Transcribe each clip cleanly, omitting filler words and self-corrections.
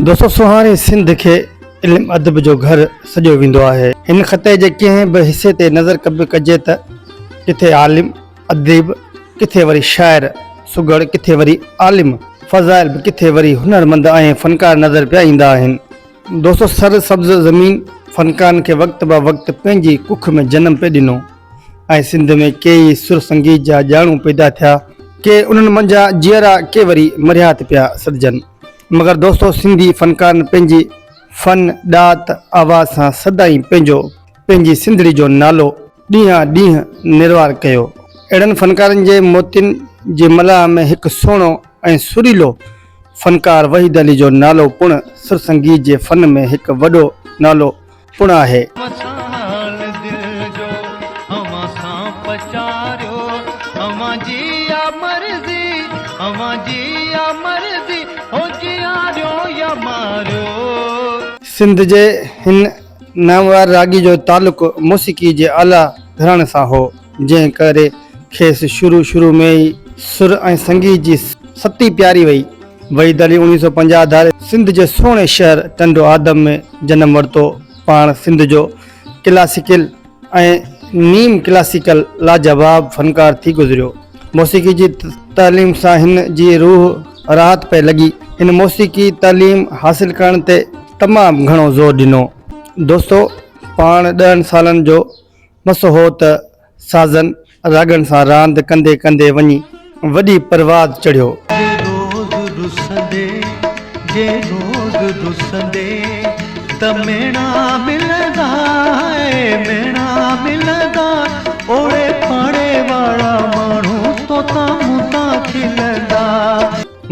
दोस्तों सुहाणे सिंध के इल्म अदब जो घर सजो वेंदो आहे। इन ख़ते जे कंहिं बि हिसे ते नज़र कजे त किथे आलिम अदीब, किथे वरी शाइर सुगड़, किथे वरी आलिम फ़ज़ाइल, किथे वरी हुनरमंद ऐं फ़नकार नज़र पिया ईंदा आहिनि। दोस्तों सर सब्ज़ ज़मीन फ़नकारनि खे वक़्त ब वक़्त पंहिंजी कुख में जनम पे ॾिनो ऐं सिंध में कई सुर संगीत जा ॼाणू पैदा थिया, के उन्हनि मंझां जीअरा के वरी मरियात पिया सॾजनि। मगर दोस्तों सिंधी फ़नकारनि पंहिंजी फ़न ॾात आवाज़ सां सदाईं पंहिंजी सिंधड़ी जो नालो ॾींहं ॾींहं निर्वार कयो। अहिड़नि फ़नकारनि जे मोतियुनि जे मलाह में हिकु सुहिणो ऐं सुरीलो फ़नकार वहीद अली जो नालो पिणु सुर संगीत जे फ़न में हिकु वॾो नालो पिणु आहे। सिंध जे हिन नामवार रागी जो तालुक़ मौसीक़ी जे आला घराणे सां हो, जंहिं करे खेसि शुरू में ई सुर ऐं संगीत जी सती प्यारी वई। वहीद अली 1950 धारे सिंध जे सुहिणे शहर टंडो आदम में जनम वरितो। पाण सिंध जो क्लासिकल ऐं नीम क्लासिकल लाजवाब फ़नकार थी गुज़रियो। मौसीक़ी जी तालीम सां हिन जी रूह राहत पे लॻी। हिन मौसीक़ी तालीम हासिल करण ते तमामु घणो ज़ोर ॾिनो। दोस्तों पाण 10 सालनि जो मसो हो त साज़न रागनि सां रांदि कंदे कंदे वञी वॾी परवाज़ चढ़ियो।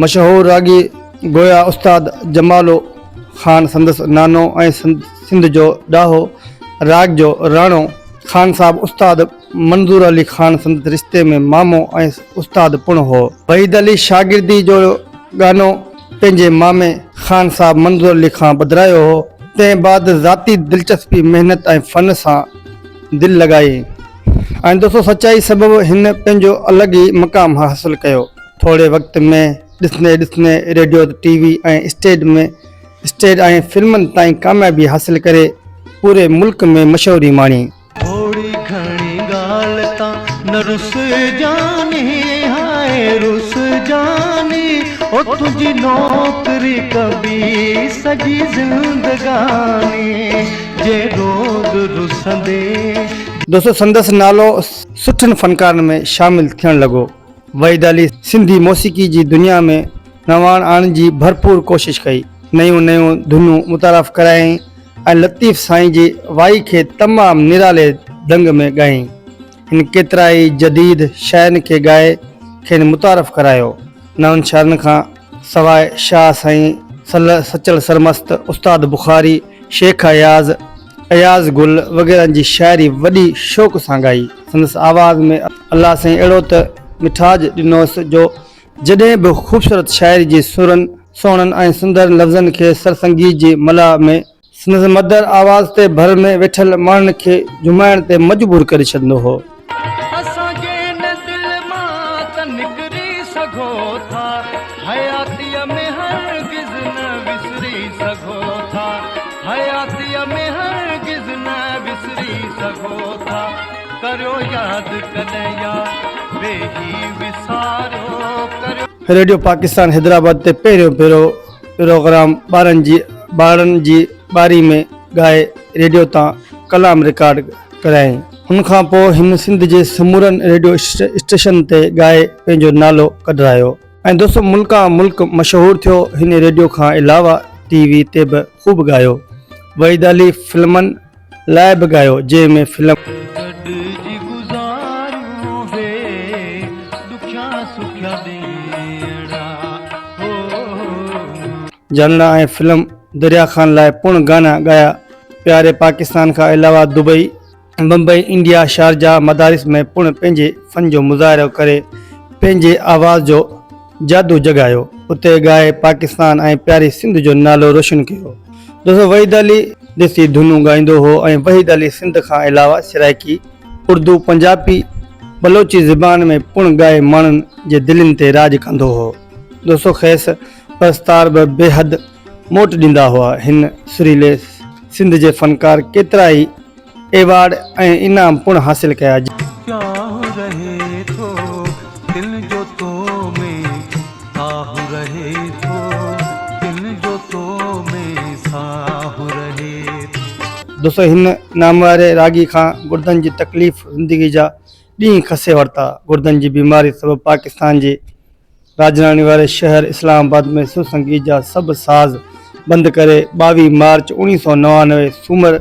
मशहूर रागी गोया उस्ताद जमालो ख़ान संदस नानो ऐं सिंध जो ॾाहो राग जो राणो ख़ान साहब उस्ताद मंज़ूर अली ख़ान संदस रिश्ते में मामो ऐं उस्ताद पिणु हो। वहीद अली शागिर्दी जो गानो पंहिंजे मामे ख़ान साहब मंज़ूर अली खां बदिरायो हो। तंहिं बाद ज़ाती दिलचस्पी महिनत ऐं फ़न सां दिलि लॻाई ऐं दोस्तों सचाई सबबु हिन पंहिंजो अलॻि ई मक़ाम हासिल कयो। थोरे वक़्त में ॾिसने रेडियो टीवी ऐं स्टेज ऐं फिल्मनि ताईं कामयाबी हासिल करे पूरे मुल्क में मशहूरी माणी। थोड़ी घणी ॻाल्हि तां न रुस जानी ओ तुझी नौकरी कभी सजी जिंदगानी जे रोज़ रुसंदे। दोस्तों संदस नालो सुठनि फ़नकारनि में शामिल थियण लॻो। वहीद अली सिंधी मौसीक़ी जी दुनिया में नवाण आणण जी भरपूर कोशिश कई। नयूं धुनूं मुतारफ़ करायईं ऐं लतीफ़ साईं जी वाई खे तमामु निराले ढंग में ॻायईं। हिन केतिरा ई जदीद शाइरनि खे ॻाए खेनि मुतारफ़ करायो। नवनि शाइरनि खां सवाइ शाह साईं सचल सरमस्त, उस्ताद बुखारी, शेख अयाज़ गुल वग़ैरह जी शाइरी वॾी शौक़ सां ॻाई। संदसि आवाज़ में अलाह साईं अहिड़ो त मिठाज ॾिनोसि जो जॾहिं बि ख़ूबसूरत शाइरी जी सुरनि सुहिणनि ऐं सुंदर लफ़्ज़नि खे सर संगीत जी मलाह में संदसि मदर आवाज़ ते भर में वेठल माण्हुनि खे झुमाइण ते मजबूर करे छॾींदो हो। रेडियो पाकिस्तान हैदराबाद ते पहिरियों प्रोग्राम ॿारनि जी बारी में ॻाए रेडियो तां कलाम रिकॉर्ड करायईं। हुन खां पोइ हिन सिंध जे समूरनि रेडियो स्टेशन ते ॻाए पंहिंजो नालो कढायो ऐं दोस्तों मुल्का मुल्क मशहूर थियो। हिन रेडियो खां अलावा टीवी ते बि ख़ूब ॻायो। वहीद अली फिल्मनि लाइ बि ॻायो, जंहिंमें फिल्म जानना ऐं फिल्म दरिया खान लाइ पिणु गाना ॻाया। प्यारे पाकिस्तान खां अलावा दुबई, बम्बई, इंडिया, शारजा मदारिस में पिणु पंहिंजे फ़न जो मुज़ाहिरो करे पंहिंजे आवाज़ जो जादू जॻायो। उते ॻाए पाकिस्तान ऐं प्यारी सिंध जो नालो रोशन कयो। दोस्तों वहीद अली देसी धुनूं ॻाईंदो हो ऐं वहीद अली सिंध खां अलावा सराइकी, उर्दू, पंजाबी, बलोची ज़बान में पिणु ॻाए माण्हुनि जे दिलनि ते राज कंदो हो। दोस्तों खेसि परस्तार बि बेहद मोट ॾींदा हुआ। हिन सुरीले सिंध जे फ़नकार केतिरा ई एवार्ड ऐं इनाम पिणु हासिल कया। क्या रहे थो दिल जो तो में साहु रहे थो दिल जो तो में साहु रहे थो। दोस्तों, हिन नाम वारे रागी खां गुर्दनि जी तकलीफ़ ज़िंदगी जा ॾींहं खसे वरिता। गुर्दनि जी बीमारी सबबु पाकिस्तान जे राजधानी वारे शहर इस्लामाबाद में सुर संगीत जा सभु साज़ बंदि करे 22 मार्च 1999 सूमर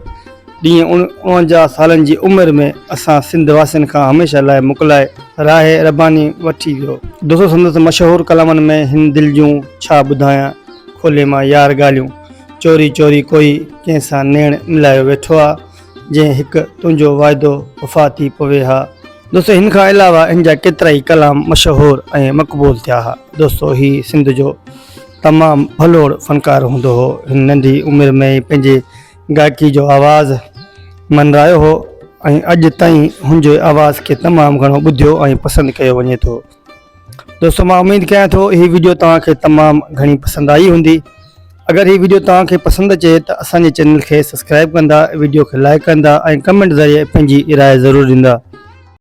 ॾींहुं 49 सालनि जी उमिरि में असां सिंध वासियुनि खां हमेशह लाइ मोकिलाए राहे रबानी वठी वियो। दोस्तों, संदसि मशहूरु कलामनि में हिन दिलि जूं छा ॿुधायां, खोले मां यार ॻाल्हियूं, चोरी चोरी कोई कंहिं सां नेण मिलायो वेठो आहे, जंहिं हिकु तुंहिंजो वाइदो वफ़ा थी पवे हा। दोस्तों, हिन खां अलावा हिन जा केतिरा ई कलाम मशहूरु ऐं मक़बूल थिया हुआ। दोस्तों, ही सिंध जो तमामु भलोड़ फ़नकार हूंदो हो। हिन नंढी उमिरि में ई पंहिंजे गायकी जो आवाज़ु मनरायो हो ऐं अॼु ताईं हुनजे आवाज़ खे तमामु घणो ॿुधियो ऐं पसंदि कयो वञे थो। दोस्तों, मां उमेदु कयां थो हीअ वीडियो तव्हांखे तमामु घणी पसंदि आई हूंदी। अगरि हीअ वीडियो तव्हांखे पसंदि अचे त असांजे चैनल खे सब्सक्राइब कंदा, वीडियो खे लाइक कंदा ऐं कमेंट ज़रिए पंहिंजी राय ज़रूरु ॾींदा।